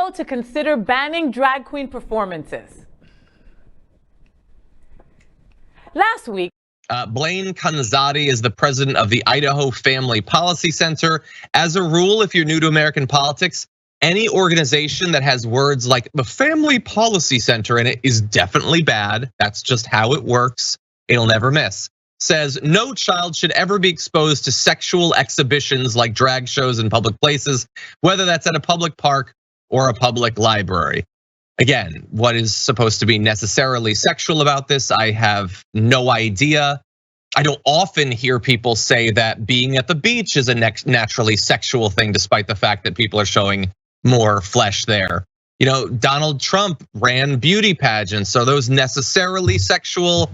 Idaho to consider banning drag queen performances. Last week, Blaine Conzatti is the president of the Idaho Family Policy Center. As a rule, if you're new to American politics, any organization that has words like the Family Policy Center in it is definitely bad. That's just how it works. It'll never miss. Says no child should ever be exposed to sexual exhibitions like drag shows in public places, whether that's at a public park or a public library. Again, what is supposed to be necessarily sexual about this? I have no idea. I don't often hear people say that being at the beach is a naturally sexual thing, despite the fact that people are showing more flesh there. You know, Donald Trump ran beauty pageants. Are those necessarily sexual?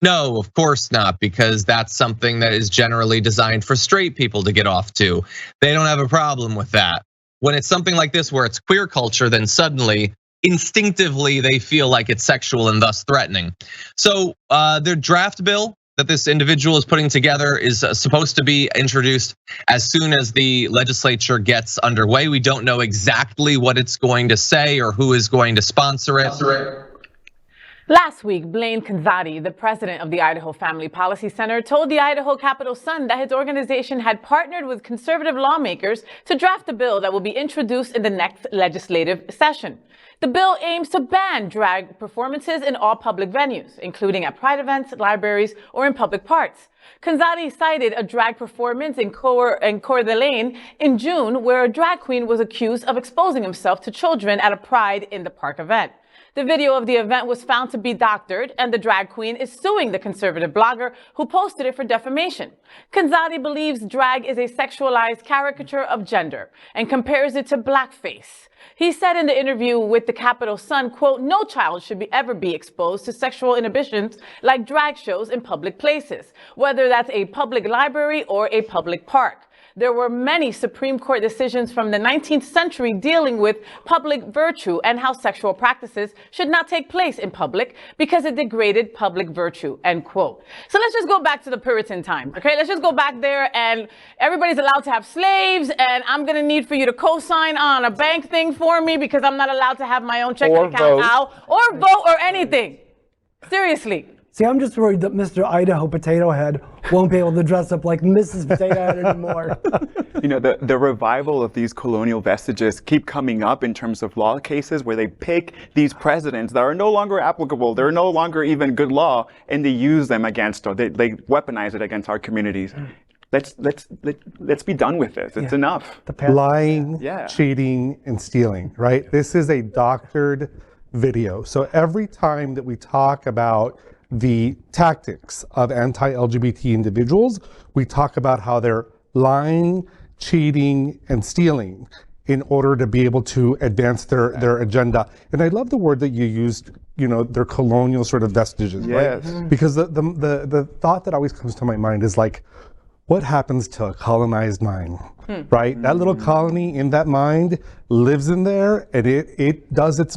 No, of course not, because that's something that is generally designed for straight people to get off to. They don't have a problem with that. When it's something like this where it's queer culture, then suddenly, instinctively, they feel like it's sexual and thus threatening. So their draft bill that this individual is putting together is supposed to be introduced as soon as the legislature gets underway. We don't know exactly what it's going to say or who is going to sponsor it. Last week, Blaine Conzatti, the president of the Idaho Family Policy Center, told the Idaho Capital Sun that his organization had partnered with conservative lawmakers to draft a bill that will be introduced in the next legislative session. The bill aims to ban drag performances in all public venues, including at pride events, libraries, or in public parks. Conzatti cited a drag performance in Coeur in June, where a drag queen was accused of exposing himself to children at a pride in the park event. The video of the event was found to be doctored, and the drag queen is suing the conservative blogger who posted it for defamation. Conzatti believes drag is a sexualized caricature of gender and compares it to blackface. He said in the interview with the Capital Sun, quote, "No child should ever be exposed to sexual inhibitions like drag shows in public places, whether that's a public library or a public park." There were many Supreme Court decisions from the 19th century dealing with public virtue and how sexual practices should not take place in public because it degraded public virtue, end quote. So let's just go back to the Puritan times, okay? Let's just go back there, and everybody's allowed to have slaves, and I'm gonna need for you to co-sign on a bank thing for me because I'm not allowed to have my own checking account now, or vote or anything. Seriously. See, I'm just worried that Mr. Idaho Potato Head won't be able to dress up like Mrs. Potato Head anymore. You know, the revival of these colonial vestiges keep coming up in terms of law cases where they pick these precedents that are no longer applicable, they're no longer even good law, and they use them against, or they weaponize it against our communities. Let's be done with this. It's enough. Lying, cheating, and stealing, right? This is a doctored video. So every time that we talk about the tactics of anti-LGBT individuals, we talk about how they're lying, cheating, and stealing in order to be able to advance their agenda. And I love the word that you used, you know, their colonial sort of vestiges, right? Because the thought that always comes to my mind is like, what happens to a colonized mind, right? That little colony in that mind lives in there, and it does its,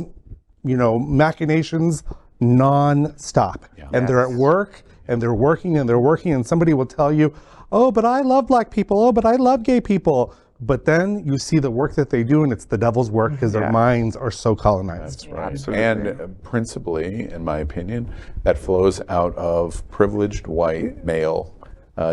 you know, machinations non-stop. And they're at work, and they're working, and somebody will tell you, oh, but I love black people, oh, but I love gay people. But then you see the work that they do, and it's the devil's work because their minds are so colonized. That's right. Absolutely. And principally, in my opinion, that flows out of privileged white male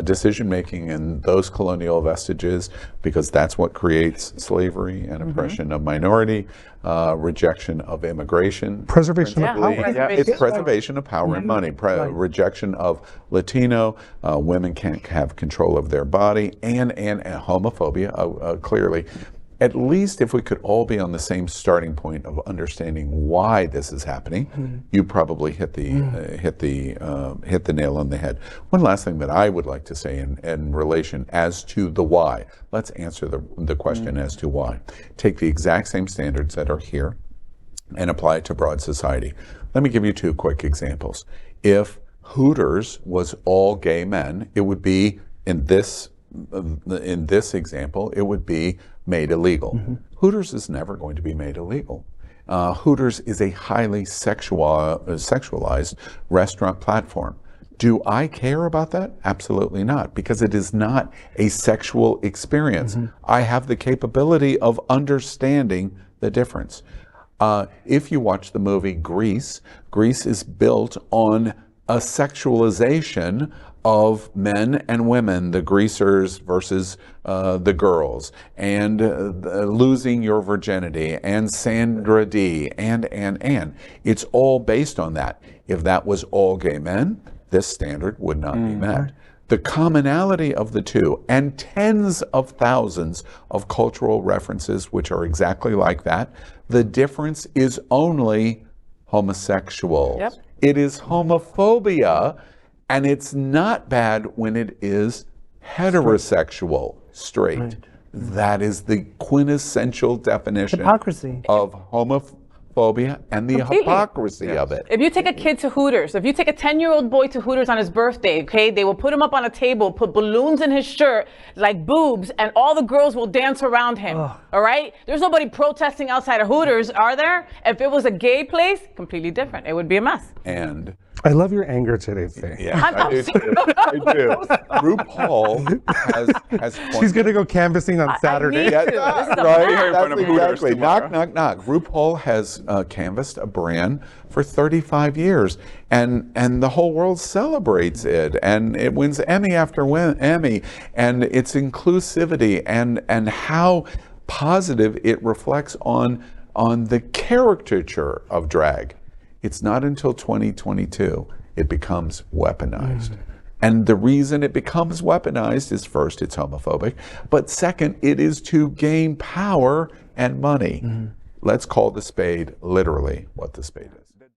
decision-making in those colonial vestiges, because that's what creates slavery and oppression of minority, rejection of immigration. Preservation of power. It's preservation of power and money. Rejection of Latino, women can't have control of their body, and homophobia, clearly. At least if we could all be on the same starting point of understanding why this is happening, you probably hit the nail on the head. One last thing that I would like to say in relation as to the why. Let's answer the question as to why. Take the exact same standards that are here and apply it to broad society. Let me give you two quick examples. If Hooters was all gay men, it would be in this example, it would be made illegal. Hooters is never going to be made illegal. Hooters is a highly sexualized restaurant platform. Do I care about that? Absolutely not, because it is not a sexual experience. I have the capability of understanding the difference. If you watch the movie Grease, Grease is built on a sexualization of men and women, the greasers versus the girls, and losing your virginity, and Sandra Dee, and. It's all based on that. If that was all gay men, this standard would not be met. The commonality of the two, and tens of thousands of cultural references which are exactly like that, the difference is only homosexuals. Yep. It is homophobia, and it's not bad when it is heterosexual, straight. Right. That is the quintessential definition Hypocrisy. of homophobia and the Completely. hypocrisy of it. If you take a kid to Hooters, if you take a 10-year-old boy to Hooters on his birthday, okay, they will put him up on a table, put balloons in his shirt, like boobs, and all the girls will dance around him, all right? There's nobody protesting outside of Hooters, are there? If it was a gay place, completely different. It would be a mess. And I love your anger today, Faye. yeah, I do. I do. RuPaul has She's going to go canvassing on Saturday. need to. This is a mess. That's exactly. Knock, knock, knock. RuPaul has canvassed a brand for 35 years, and the whole world celebrates it, and it wins Emmy after Emmy, and its inclusivity and how positive it reflects on the caricature of drag. It's not until 2022 it becomes weaponized. And the reason it becomes weaponized is, first, it's homophobic, but second, it is to gain power and money. Let's call the spade literally what the spade is.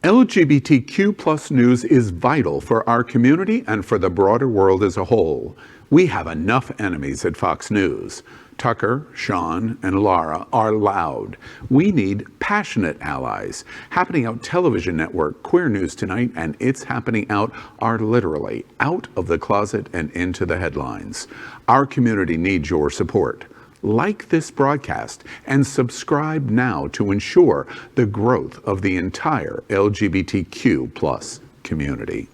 LGBTQ plus news is vital for our community and for the broader world as a whole. We have enough enemies at Fox News. Tucker, Sean, and Lara are loud. We need passionate allies. Happening Out television network, Queer News Tonight, and It's Happening Out are literally out of the closet and into the headlines. Our community needs your support. Like this broadcast and subscribe now to ensure the growth of the entire LGBTQ plus community.